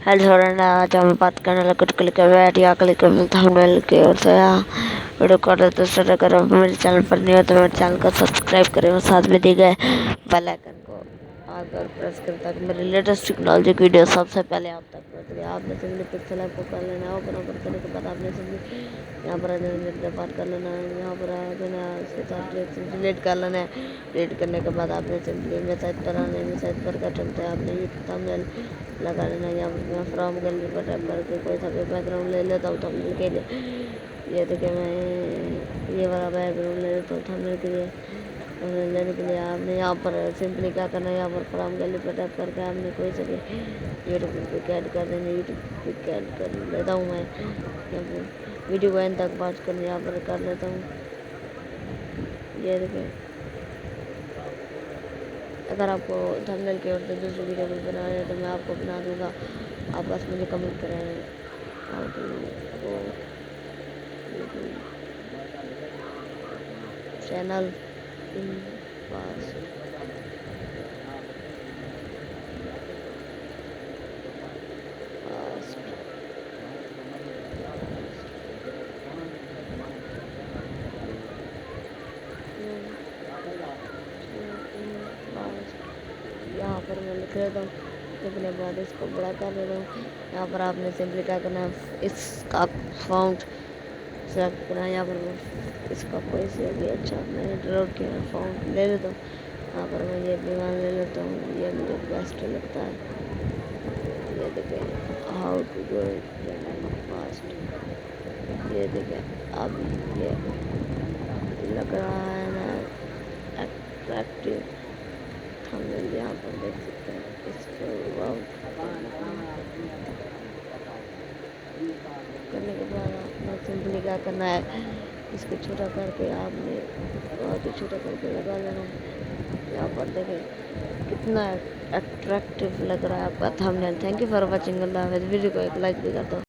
Hello friend, आज हम बात करने लगे कुछ क्लिकबेट या क्लिकबल थंबनेल की ओर से। वीडियो को तो स्टार्ट करो। मेरे चैनल पर नहीं हो तो मेरे चैनल को सब्सक्राइब करें और साथ में दिए गए बेल आइकन को आकर प्रेस करें ताकि मेरी लेटेस्ट टेक्नोलॉजी की वीडियो सबसे पहले आप तक पहुँच गए। आपने सिंपली पिक्सल ऐप को कर लेना है। ओपन करने के बाद आपने सिंपली यहाँ पर बात कर लेना है। यहाँ पर उसके साथ डिलीट कर लेना है। डिलीट करने के बाद आपने सिंपली मैसेज पर आना है। मैसेज पर क्या चलता है, आपने यूट्यूब थंबनेल लगा लेना। यहाँ पर मैं फ्रॉम गैलरी पर टैप करके कोई सा भी बैकग्राउंड ले लेता हूँ थंबनेल के लिए। ये देखिए मैं ये वाला बैकग्राउंड ले लेता हूँ थंबनेल के लिए। थंबनेल लेने के लिए आपने यहाँ पर सिंपली क्या करना है, यहाँ पर फ्रॉम गैलरी पर टैप करके आपने कोई सा भी यूट्यूब पिक ऐड कर देना। यूट्यूब पिक ऐड कर लेता हूँ मैं। यहाँ पर वीडियो को एंड तक वॉच करने यहाँ पर कर लेता हूँ। ये देखिए, अगर आपको थंबनेल की ओर से दूसरी वीडियो भी बनाना है तो मैं आपको बना दूंगा। आप बस मुझे कमेंट करें। चैनल इन पास यहाँ पर मैं लिख लेता हूँ। लिखने के बाद इसको बड़ा कर लेता हूँ। यहाँ पर आपने सिंपली क्या करना है, इसका फाउंट सेलेक्ट करना है। यहाँ पर इसका कोई से भी अच्छा मैंने ड्रॉ किया फाउंट ले लेता हूँ। यहाँ पर मैं ये विमान ले लेता हूँ, ये मुझे बेस्ट लगता है। ये देखें how to do it fast. ये देखें अब ये लग रहा है ना अट्रैक्टिव थंबनेल। यहाँ पर देख सकते हैं इसको करने के बाद आपने सिंपली क्या करना है, इसको छोटा करके आपने बहुत ही छोटा करके लगा लेना है। यहाँ पर देखें कितना अट्रैक्टिव लग रहा है आपका thumbnail. Thank you for watching. Video को एक लाइक भी कर दो।